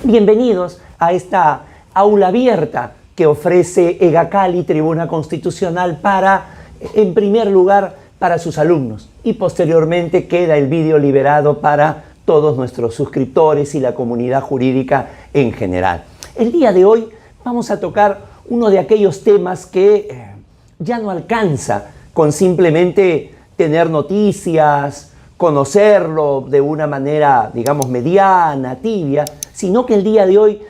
Bienvenidos a esta aula abierta que ofrece EGACALI Tribuna Constitucional en primer lugar, para sus alumnos, y posteriormente queda el vídeo liberado para todos nuestros suscriptores y la comunidad jurídica en general. El día de hoy vamos a tocar uno de aquellos temas que ya no alcanza con simplemente tener noticias, conocerlo de una manera, digamos, mediana, tibia, sino que el día de hoy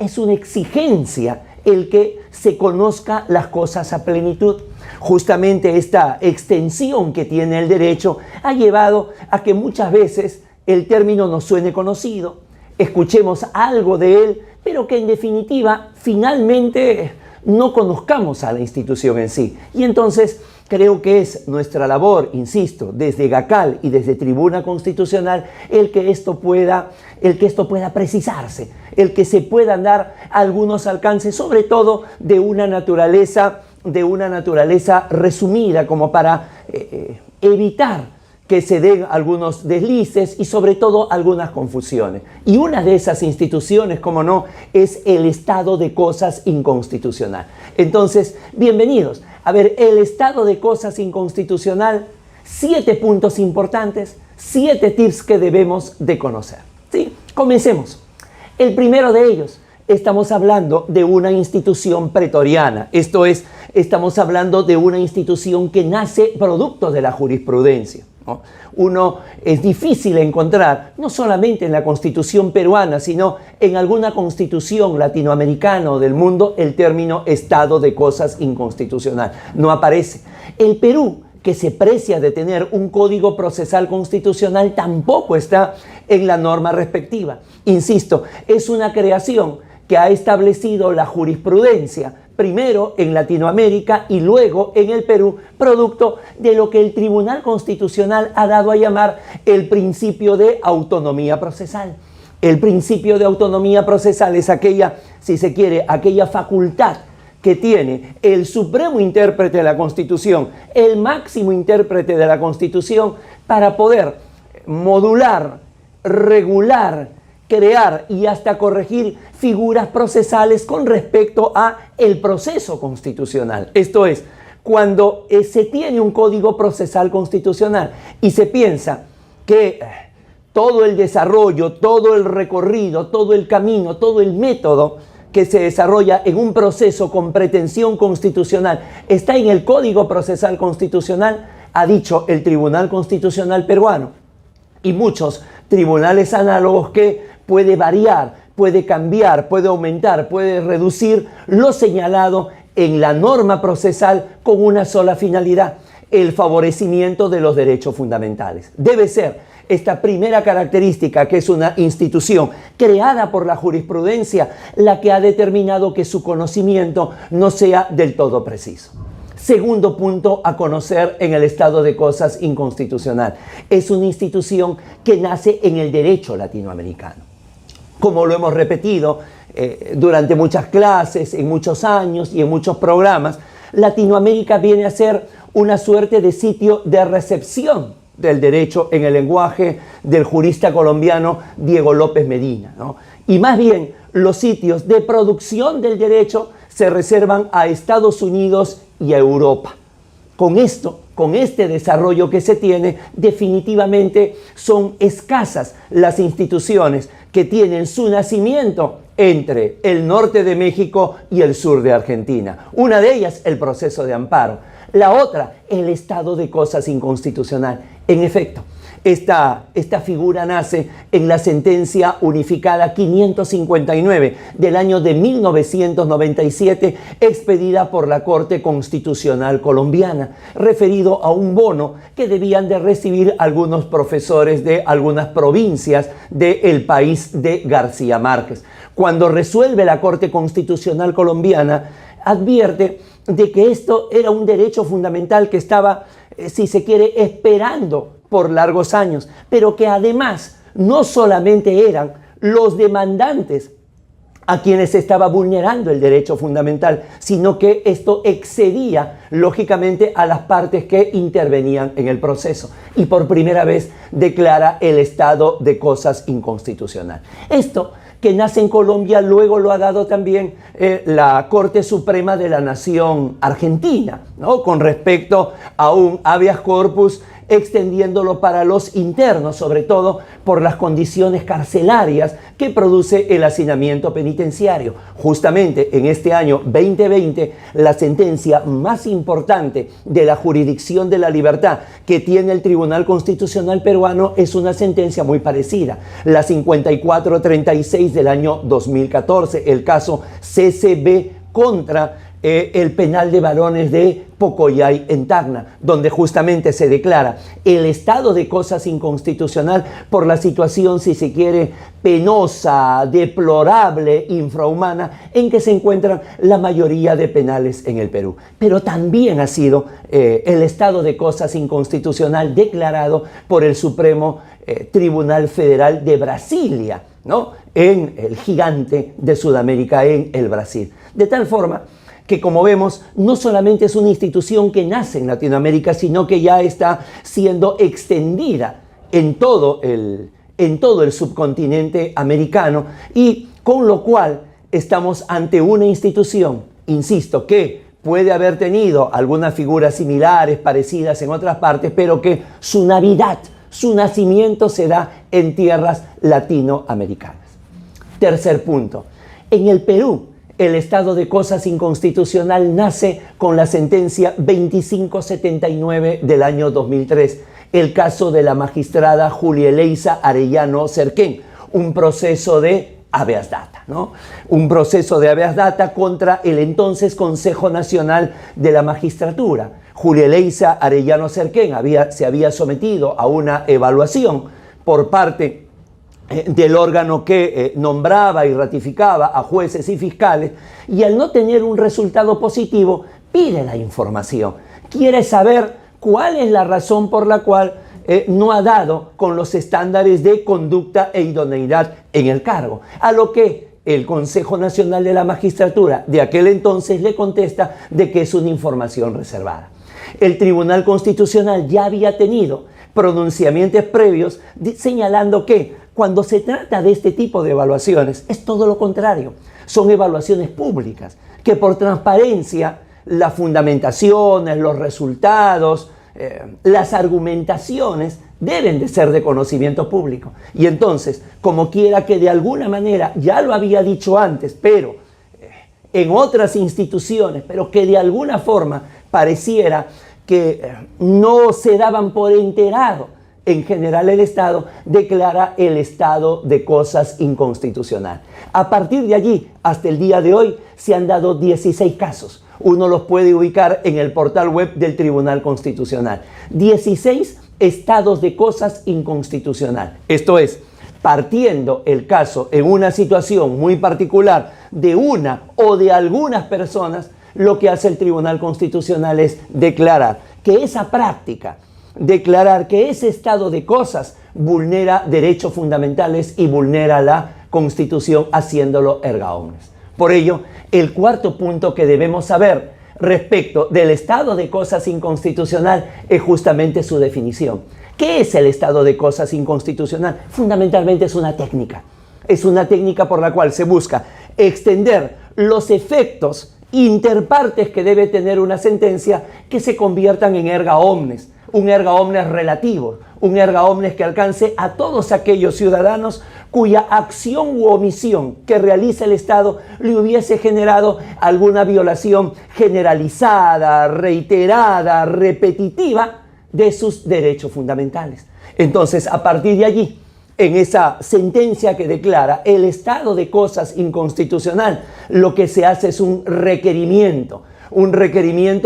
es una exigencia el que se conozca las cosas a plenitud. Justamente esta extensión que tiene el derecho ha llevado a que muchas veces el término nos suene conocido, escuchemos algo de él, pero que en definitiva finalmente no conozcamos a la institución en sí. Y entonces creo que es nuestra labor, insisto, desde GACAL y desde Tribuna Constitucional, el que esto pueda precisarse, el que se puedan dar algunos alcances, sobre todo de una naturaleza resumida, como para evitar que se den algunos deslices y sobre todo algunas confusiones. Y una de esas instituciones, como no, es el estado de cosas inconstitucional. Entonces, bienvenidos. A ver, el estado de cosas inconstitucional, 7 puntos importantes, 7 tips que debemos de conocer. ¿Sí? Comencemos. El primero de ellos, estamos hablando de una institución pretoriana. Esto es, estamos hablando de una institución que nace producto de la jurisprudencia, ¿no? Es difícil encontrar, no solamente en la Constitución peruana, sino en alguna constitución latinoamericana o del mundo, el término estado de cosas inconstitucional. No aparece. El Perú, que se precia de tener un código procesal constitucional, tampoco está en la norma respectiva. Insisto, es una creación que ha establecido la jurisprudencia, primero en Latinoamérica y luego en el Perú, producto de lo que el Tribunal Constitucional ha dado a llamar el principio de autonomía procesal. El principio de autonomía procesal es aquella, si se quiere, aquella facultad que tiene el supremo intérprete de la Constitución, el máximo intérprete de la Constitución, para poder modular, regular, crear y hasta corregir figuras procesales con respecto a el proceso constitucional. Esto es, cuando se tiene un código procesal constitucional y se piensa que todo el desarrollo, todo el recorrido, todo el camino, todo el método que se desarrolla en un proceso con pretensión constitucional está en el Código Procesal Constitucional, ha dicho el Tribunal Constitucional peruano y muchos tribunales análogos, que puede variar, puede cambiar, puede aumentar, puede reducir lo señalado en la norma procesal con una sola finalidad: el favorecimiento de los derechos fundamentales. Debe ser esta primera característica, que es una institución creada por la jurisprudencia, la que ha determinado que su conocimiento no sea del todo preciso. Segundo punto a conocer en el estado de cosas inconstitucional: es una institución que nace en el derecho latinoamericano. Como lo hemos repetido durante muchas clases, en muchos años y en muchos programas, Latinoamérica viene a ser una suerte de sitio de recepción del derecho, en el lenguaje del jurista colombiano Diego López Medina, ¿no? Y más bien, los sitios de producción del derecho se reservan a Estados Unidos y a Europa. Con este desarrollo que se tiene, definitivamente son escasas las instituciones que tienen su nacimiento entre el norte de México y el sur de Argentina. Una de ellas, el proceso de amparo. La otra, el estado de cosas inconstitucional. En efecto, esta figura nace en la sentencia unificada 559 del año de 1997, expedida por la Corte Constitucional colombiana, referido a un bono que debían de recibir algunos profesores de algunas provincias del país de García Márquez. Cuando resuelve la Corte Constitucional colombiana, advierte de que esto era un derecho fundamental que estaba, si se quiere, esperando por largos años, pero que además no solamente eran los demandantes a quienes se estaba vulnerando el derecho fundamental, sino que esto excedía lógicamente a las partes que intervenían en el proceso, y por primera vez declara el estado de cosas inconstitucional. Esto que nace en Colombia, luego lo ha dado también la Corte Suprema de la Nación Argentina, ¿no? Con respecto a un habeas corpus, extendiéndolo para los internos, sobre todo por las condiciones carcelarias que produce el hacinamiento penitenciario. Justamente en este año 2020, la sentencia más importante de la jurisdicción de la libertad que tiene el Tribunal Constitucional peruano es una sentencia muy parecida, la 5436 del año 2014, el caso CCB contra el penal de varones de Pocoyay en Tacna, donde justamente se declara el estado de cosas inconstitucional por la situación, si se quiere, penosa, deplorable, infrahumana en que se encuentran la mayoría de penales en el Perú. Pero también ha sido el estado de cosas inconstitucional declarado por el Supremo Tribunal Federal de Brasilia, ¿no? En el gigante de Sudamérica, en el Brasil. De tal forma que, como vemos, no solamente es una institución que nace en Latinoamérica, sino que ya está siendo extendida en todo el subcontinente americano, y con lo cual estamos ante una institución, insisto, que puede haber tenido algunas figuras similares, parecidas en otras partes, pero que su Navidad, su nacimiento se da en tierras latinoamericanas. Tercer punto, en el Perú, el estado de cosas inconstitucional nace con la sentencia 2579 del año 2003, el caso de la magistrada Julia Eleysa Arellano Cerquén, un proceso de habeas data, ¿no? Un proceso de habeas data contra el entonces Consejo Nacional de la Magistratura. Julia Eleysa Arellano Cerquén se había sometido a una evaluación por parte del órgano que nombraba y ratificaba a jueces y fiscales, y al no tener un resultado positivo, pide la información. Quiere saber cuál es la razón por la cual no ha dado con los estándares de conducta e idoneidad en el cargo. A lo que el Consejo Nacional de la Magistratura de aquel entonces le contesta de que es una información reservada. El Tribunal Constitucional ya había tenido pronunciamientos previos señalando que cuando se trata de este tipo de evaluaciones es todo lo contrario. Son evaluaciones públicas que por transparencia las fundamentaciones, los resultados, las argumentaciones deben de ser de conocimiento público. Y entonces, como quiera que de alguna manera, ya lo había dicho antes, pero en otras instituciones, pero que de alguna forma pareciera que no se daban por enterado, en general el Estado declara el estado de cosas inconstitucional. A partir de allí, hasta el día de hoy, se han dado 16 casos. Uno los puede ubicar en el portal web del Tribunal Constitucional. 16 estados de cosas inconstitucional. Esto es, partiendo el caso en una situación muy particular de una o de algunas personas, lo que hace el Tribunal Constitucional es declarar que esa práctica, declarar que ese estado de cosas vulnera derechos fundamentales y vulnera la Constitución, haciéndolo erga omnes. Por ello, el cuarto punto que debemos saber respecto del estado de cosas inconstitucional es justamente su definición. ¿Qué es el estado de cosas inconstitucional? Fundamentalmente es una técnica. Es una técnica por la cual se busca extender los efectos interpartes que debe tener una sentencia que se conviertan en erga omnes. Un erga omnes relativo, un erga omnes que alcance a todos aquellos ciudadanos cuya acción u omisión que realiza el Estado le hubiese generado alguna violación generalizada, reiterada, repetitiva de sus derechos fundamentales. Entonces, a partir de allí, en esa sentencia que declara el estado de cosas inconstitucional, lo que se hace es un requerimiento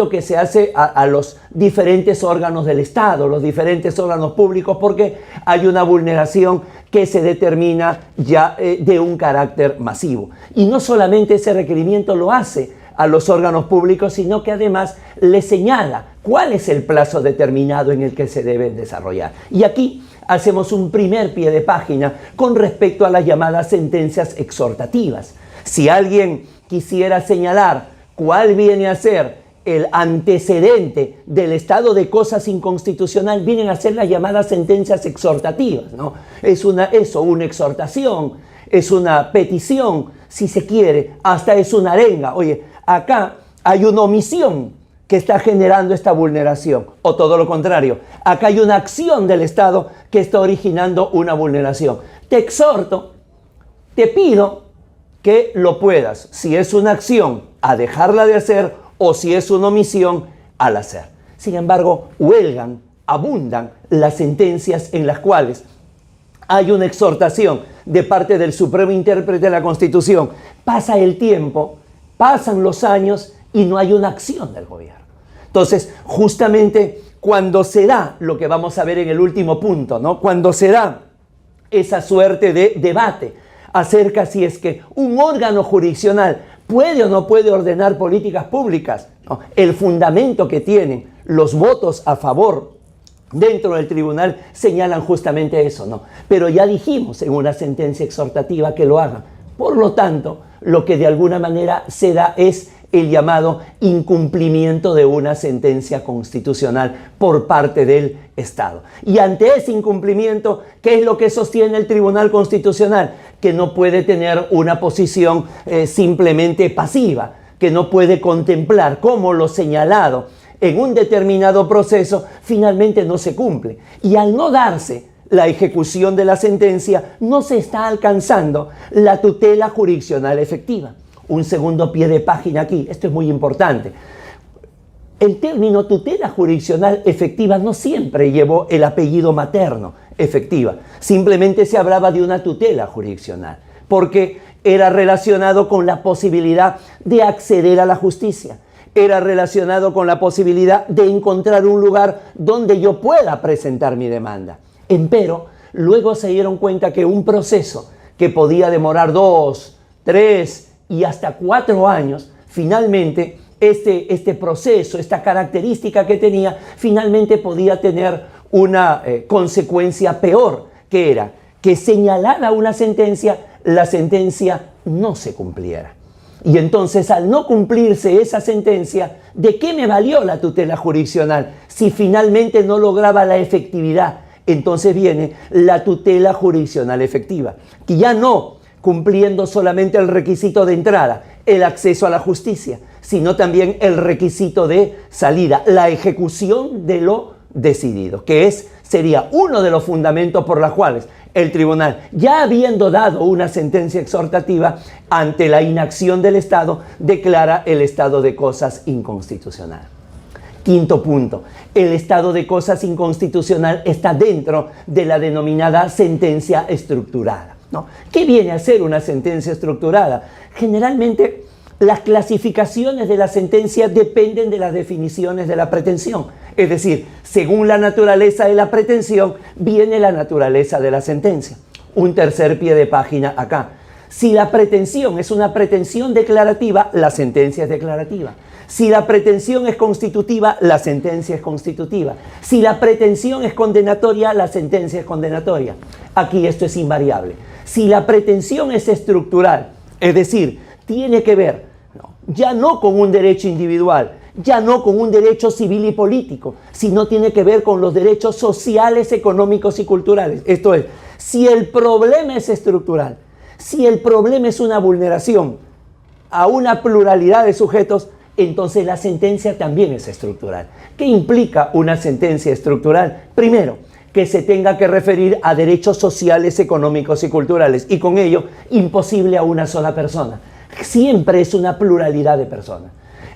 que se hace a los diferentes órganos del Estado, los diferentes órganos públicos, porque hay una vulneración que se determina ya de un carácter masivo. Y no solamente ese requerimiento lo hace a los órganos públicos, sino que además le señala cuál es el plazo determinado en el que se debe desarrollar. Y aquí hacemos un primer pie de página con respecto a las llamadas sentencias exhortativas. Si alguien quisiera señalar cuál viene a ser el antecedente del estado de cosas inconstitucional, vienen a ser las llamadas sentencias exhortativas, ¿no? Es una exhortación, es una petición, si se quiere, hasta es una arenga. Oye, acá hay una omisión que está generando esta vulneración, o todo lo contrario, acá hay una acción del Estado que está originando una vulneración. Te exhorto, te pido que lo puedas, si es una acción, a dejarla de hacer, o si es una omisión, al hacer. Sin embargo, huelgan, abundan las sentencias en las cuales hay una exhortación de parte del Supremo Intérprete de la Constitución. Pasa el tiempo, pasan los años y no hay una acción del gobierno. Entonces, justamente cuando se da lo que vamos a ver en el último punto, ¿no? Cuando se da esa suerte de debate acerca si es que un órgano jurisdiccional puede o no puede ordenar políticas públicas, ¿no? El fundamento que tienen los votos a favor dentro del tribunal señalan justamente eso, ¿no? Pero ya dijimos en una sentencia exhortativa que lo hagan. Por lo tanto, lo que de alguna manera se da es el llamado incumplimiento de una sentencia constitucional por parte del Estado. Y ante ese incumplimiento, ¿qué es lo que sostiene el Tribunal Constitucional? Que no puede tener una posición simplemente pasiva, que no puede contemplar cómo lo señalado en un determinado proceso finalmente no se cumple. Y al no darse la ejecución de la sentencia, no se está alcanzando la tutela jurisdiccional efectiva. Un segundo pie de página aquí, esto es muy importante. El término tutela jurisdiccional efectiva no siempre llevó el apellido materno, efectiva. Simplemente se hablaba de una tutela jurisdiccional, porque era relacionado con la posibilidad de acceder a la justicia. Era relacionado con la posibilidad de encontrar un lugar donde yo pueda presentar mi demanda. Empero, luego se dieron cuenta que un proceso que podía demorar 2, 3 y hasta 4 años, finalmente este proceso, esta característica que tenía, finalmente podía tener una consecuencia peor, que era que señalada una sentencia, la sentencia no se cumpliera. Y entonces, al no cumplirse esa sentencia, ¿de qué me valió la tutela jurisdiccional si finalmente no lograba la efectividad? Entonces viene la tutela jurisdiccional efectiva, que ya no cumpliendo solamente el requisito de entrada, el acceso a la justicia, sino también el requisito de salida, la ejecución de lo decidido, que sería uno de los fundamentos por los cuales el tribunal, ya habiendo dado una sentencia exhortativa ante la inacción del Estado, declara el estado de cosas inconstitucional. Quinto punto, el estado de cosas inconstitucional está dentro de la denominada sentencia estructurada, ¿no? ¿Qué viene a ser una sentencia estructurada? Generalmente las clasificaciones de la sentencia dependen de las definiciones de la pretensión. Es decir, según la naturaleza de la pretensión, viene la naturaleza de la sentencia. Un tercer pie de página acá. Si la pretensión es una pretensión declarativa, la sentencia es declarativa. Si la pretensión es constitutiva, la sentencia es constitutiva. Si la pretensión es condenatoria, la sentencia es condenatoria. Aquí esto es invariable. Si la pretensión es estructural, es decir, tiene que ver ya no con un derecho individual, ya no con un derecho civil y político, sino tiene que ver con los derechos sociales, económicos y culturales. Esto es, si el problema es estructural, si el problema es una vulneración a una pluralidad de sujetos, entonces la sentencia también es estructural. ¿Qué implica una sentencia estructural? Primero, que se tenga que referir a derechos sociales, económicos y culturales, y con ello imposible a una sola persona. Siempre es una pluralidad de personas.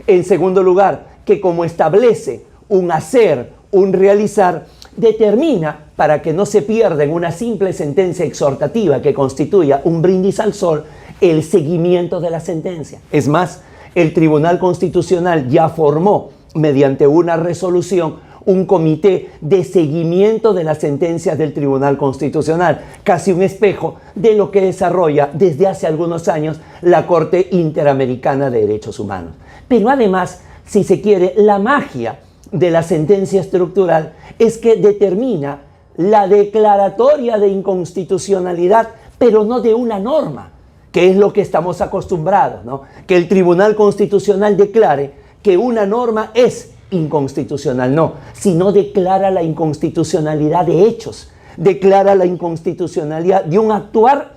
En segundo lugar, que como establece un hacer, un realizar, determina, para que no se pierda en una simple sentencia exhortativa que constituya un brindis al sol, el seguimiento de la sentencia. Es más, el Tribunal Constitucional ya formó, mediante una resolución, un comité de seguimiento de las sentencias del Tribunal Constitucional, casi un espejo de lo que desarrolla desde hace algunos años la Corte Interamericana de Derechos Humanos. Pero además, si se quiere, la magia de la sentencia estructural es que determina la declaratoria de inconstitucionalidad, pero no de una norma, que es lo que estamos acostumbrados, ¿no? Que el Tribunal Constitucional declare que una norma es inconstitucional, no, sino declara la inconstitucionalidad de hechos, declara la inconstitucionalidad de un actuar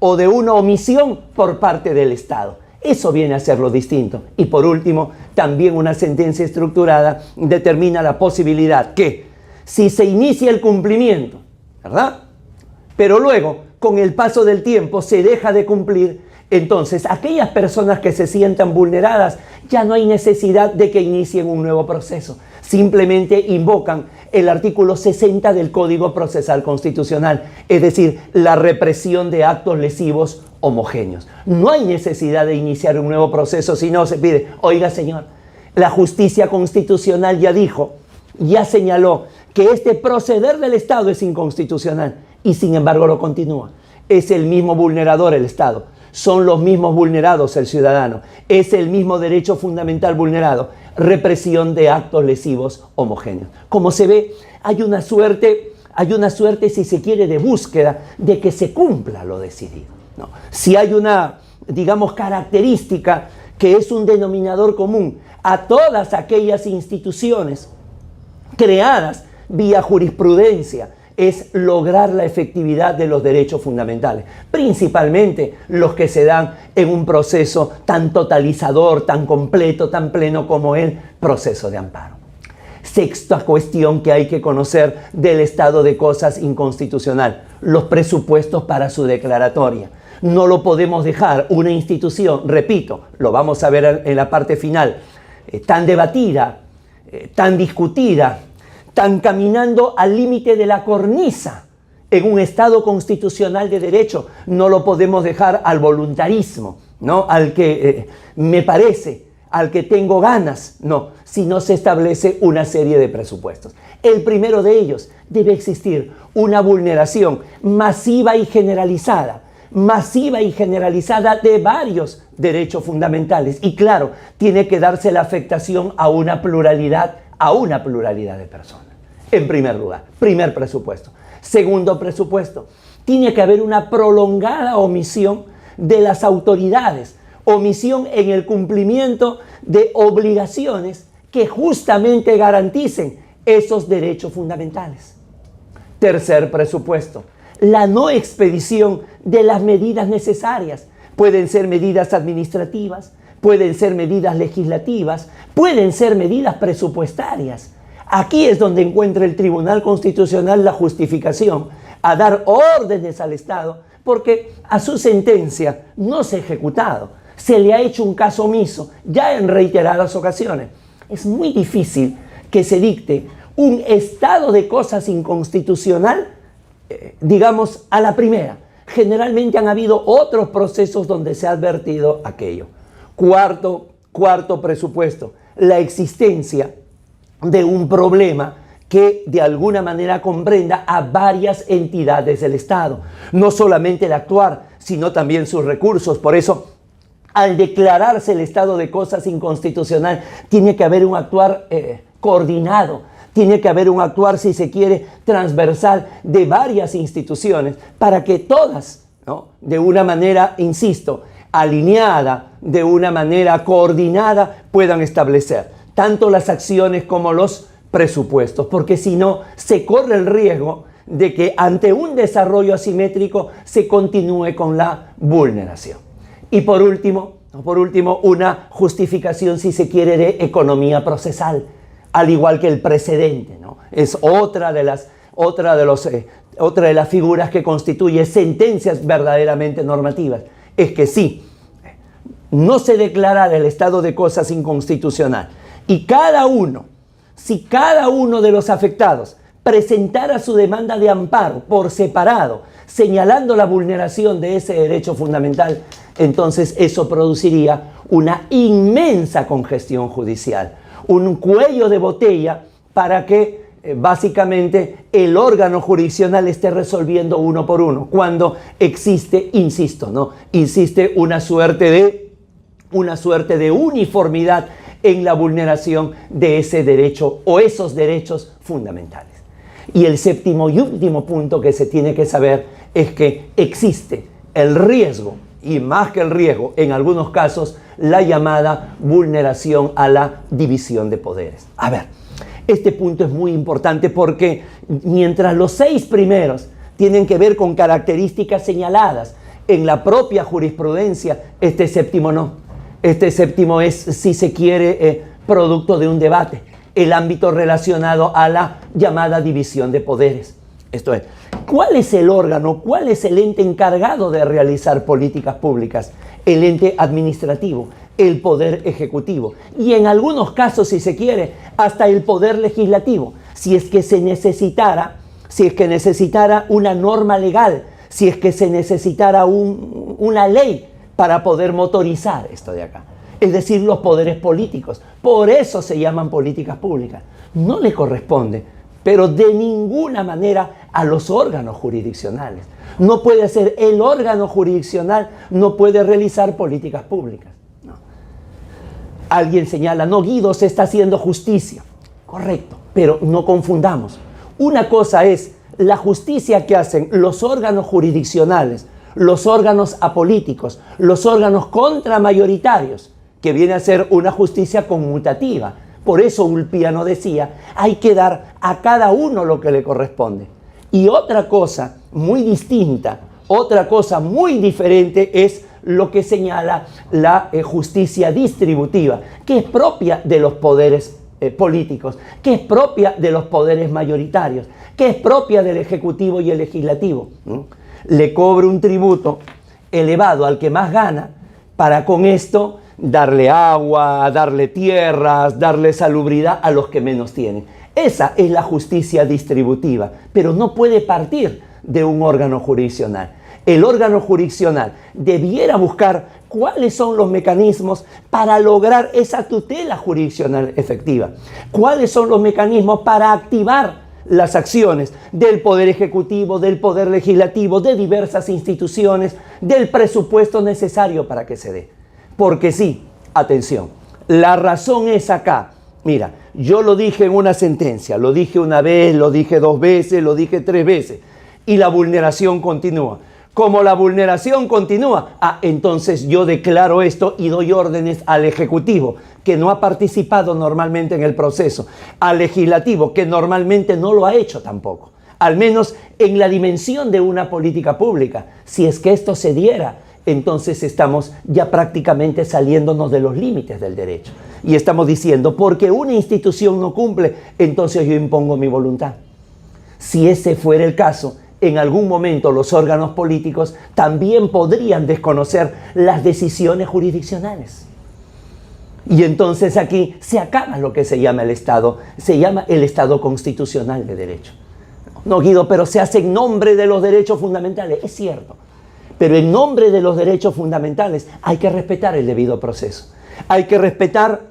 o de una omisión por parte del Estado. Eso viene a ser lo distinto. Y por último, también una sentencia estructurada determina la posibilidad que si se inicia el cumplimiento, ¿verdad?, pero luego, con el paso del tiempo, se deja de cumplir, entonces aquellas personas que se sientan vulneradas ya no hay necesidad de que inicien un nuevo proceso. Simplemente invocan el artículo 60 del Código Procesal Constitucional, es decir, la represión de actos lesivos homogéneos. No hay necesidad de iniciar un nuevo proceso, sino se pide, oiga señor, la justicia constitucional ya dijo, ya señaló que este proceder del Estado es inconstitucional y sin embargo lo continúa. Es el mismo vulnerador el Estado, son los mismos vulnerados el ciudadano, es el mismo derecho fundamental vulnerado, represión de actos lesivos homogéneos. Como se ve, hay una suerte, si se quiere, de búsqueda de que se cumpla lo decidido, ¿no? Si hay una, digamos, característica que es un denominador común a todas aquellas instituciones creadas vía jurisprudencia, es lograr la efectividad de los derechos fundamentales, principalmente los que se dan en un proceso tan totalizador, tan completo, tan pleno como el proceso de amparo. Sexta cuestión que hay que conocer del estado de cosas inconstitucional, los presupuestos para su declaratoria. No lo podemos dejar una institución, repito, lo vamos a ver en la parte final, tan debatida, tan discutida, tan caminando al límite de la cornisa en un Estado constitucional de derecho. No lo podemos dejar al voluntarismo, ¿no?, al que me parece, al que tengo ganas, no, si no se establece una serie de presupuestos. El primero de ellos, debe existir una vulneración masiva y generalizada de varios derechos fundamentales. Y claro, tiene que darse la afectación a una pluralidad de personas. En primer lugar, primer presupuesto. Segundo presupuesto, tiene que haber una prolongada omisión de las autoridades, omisión en el cumplimiento de obligaciones que justamente garanticen esos derechos fundamentales. Tercer presupuesto, la no expedición de las medidas necesarias. Pueden ser medidas administrativas, pueden ser medidas legislativas, pueden ser medidas presupuestarias. Aquí es donde encuentra el Tribunal Constitucional la justificación a dar órdenes al Estado porque a su sentencia no se ha ejecutado, se le ha hecho un caso omiso ya en reiteradas ocasiones. Es muy difícil que se dicte un estado de cosas inconstitucional, digamos, a la primera. Generalmente han habido otros procesos donde se ha advertido aquello. Cuarto presupuesto, la existencia de un problema que de alguna manera comprenda a varias entidades del Estado. No solamente el actuar, sino también sus recursos. Por eso, al declararse el estado de cosas inconstitucional, tiene que haber un actuar coordinado, tiene que haber un actuar, si se quiere, transversal de varias instituciones para que todas, ¿no?, de una manera, insisto, alineada, de una manera coordinada, puedan establecer tanto las acciones como los presupuestos, porque si no, se corre el riesgo de que ante un desarrollo asimétrico se continúe con la vulneración. Y por último, una justificación, si se quiere, de economía procesal, al igual que el precedente, ¿no? Es otra de las figuras que constituye sentencias verdaderamente normativas. Es que si no se declarara el estado de cosas inconstitucional y si cada uno de los afectados presentara su demanda de amparo por separado, señalando la vulneración de ese derecho fundamental, entonces eso produciría una inmensa congestión judicial, un cuello de botella para que básicamente el órgano jurisdiccional esté resolviendo uno por uno, cuando existe, insiste una suerte de uniformidad en la vulneración de ese derecho o esos derechos fundamentales. Y el séptimo y último punto que se tiene que saber es que existe el riesgo, y más que el riesgo, en algunos casos, la llamada vulneración a la división de poderes. A ver, este punto es muy importante porque mientras los 6 primeros tienen que ver con características señaladas en la propia jurisprudencia, este séptimo no. Este séptimo es, si se quiere, producto de un debate, el ámbito relacionado a la llamada división de poderes. Esto es, ¿cuál es el órgano, cuál es el ente encargado de realizar políticas públicas? El ente administrativo, el poder ejecutivo y en algunos casos, si se quiere, hasta el poder legislativo, si es que se necesitara una norma legal, si es que se necesitara una ley para poder motorizar esto de acá. Es decir, los poderes políticos. Por eso se llaman políticas públicas. No le corresponde, pero de ninguna manera a los órganos jurisdiccionales. No puede ser el órgano jurisdiccional, no puede realizar políticas públicas. No. Alguien señala, no, Guido, se está haciendo justicia. Correcto, pero no confundamos. Una cosa es la justicia que hacen los órganos jurisdiccionales, los órganos apolíticos, los órganos contramayoritarios, que viene a ser una justicia conmutativa. Por eso Ulpiano decía, hay que dar a cada uno lo que le corresponde. Y otra cosa muy distinta, otra cosa muy diferente es lo que señala la justicia distributiva, que es propia de los poderes políticos, que es propia de los poderes mayoritarios, que es propia del Ejecutivo y el Legislativo. Le cobre un tributo elevado al que más gana para con esto darle agua, darle tierras, darle salubridad a los que menos tienen. Esa es la justicia distributiva, pero no puede partir de un órgano jurisdiccional. El órgano jurisdiccional debiera buscar cuáles son los mecanismos para lograr esa tutela jurisdiccional efectiva. Cuáles son los mecanismos para activar las acciones del Poder Ejecutivo, del Poder Legislativo, de diversas instituciones, del presupuesto necesario para que se dé. Porque sí, atención, la razón es acá. Mira, yo lo dije en una sentencia, lo dije una vez, lo dije 2 veces, lo dije 3 veces, y la vulneración continúa. Como la vulneración continúa, entonces yo declaro esto y doy órdenes al Ejecutivo, que no ha participado normalmente en el proceso, al Legislativo, que normalmente no lo ha hecho tampoco, al menos en la dimensión de una política pública. Si es que esto se diera, entonces estamos ya prácticamente saliéndonos de los límites del derecho. Y estamos diciendo, porque una institución no cumple, entonces yo impongo mi voluntad. Si ese fuera el caso, en algún momento los órganos políticos también podrían desconocer las decisiones jurisdiccionales. Y entonces aquí se acaba lo que se llama el Estado constitucional de derecho. No, Guido, pero se hace en nombre de los derechos fundamentales. Es cierto, pero en nombre de los derechos fundamentales hay que respetar el debido proceso. Hay que respetar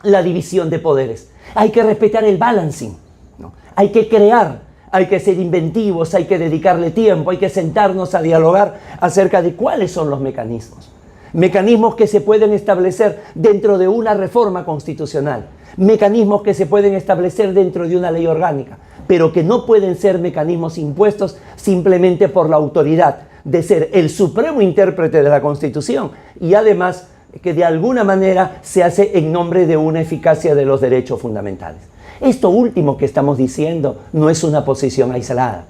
la división de poderes. Hay que respetar el balancing, ¿no? Hay que crear. Hay que ser inventivos, hay que dedicarle tiempo, hay que sentarnos a dialogar acerca de cuáles son los mecanismos. Mecanismos que se pueden establecer dentro de una reforma constitucional, mecanismos que se pueden establecer dentro de una ley orgánica, pero que no pueden ser mecanismos impuestos simplemente por la autoridad de ser el supremo intérprete de la Constitución y además que de alguna manera se hace en nombre de una eficacia de los derechos fundamentales. Esto último que estamos diciendo no es una posición aislada.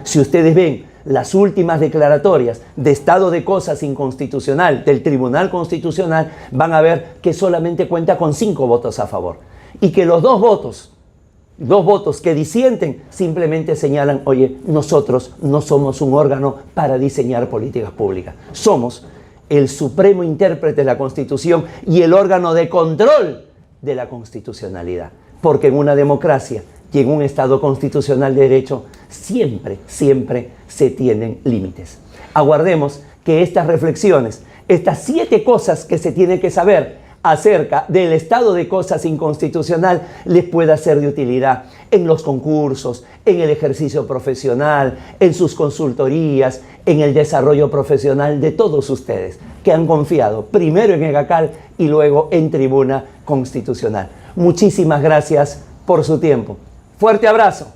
Si ustedes ven las últimas declaratorias de estado de cosas inconstitucional del Tribunal Constitucional, van a ver que solamente cuenta con 5 votos a favor. Y que los dos votos que disienten simplemente señalan, oye, nosotros no somos un órgano para diseñar políticas públicas. Somos el supremo intérprete de la Constitución y el órgano de control de la constitucionalidad. Porque en una democracia y en un Estado constitucional de derecho siempre se tienen límites. Aguardemos que estas reflexiones, estas 7 cosas que se tiene que saber acerca del estado de cosas inconstitucional les pueda ser de utilidad en los concursos, en el ejercicio profesional, en sus consultorías, en el desarrollo profesional de todos ustedes que han confiado primero en EGACAL y luego en Tribuna Constitucional. Muchísimas gracias por su tiempo. Fuerte abrazo.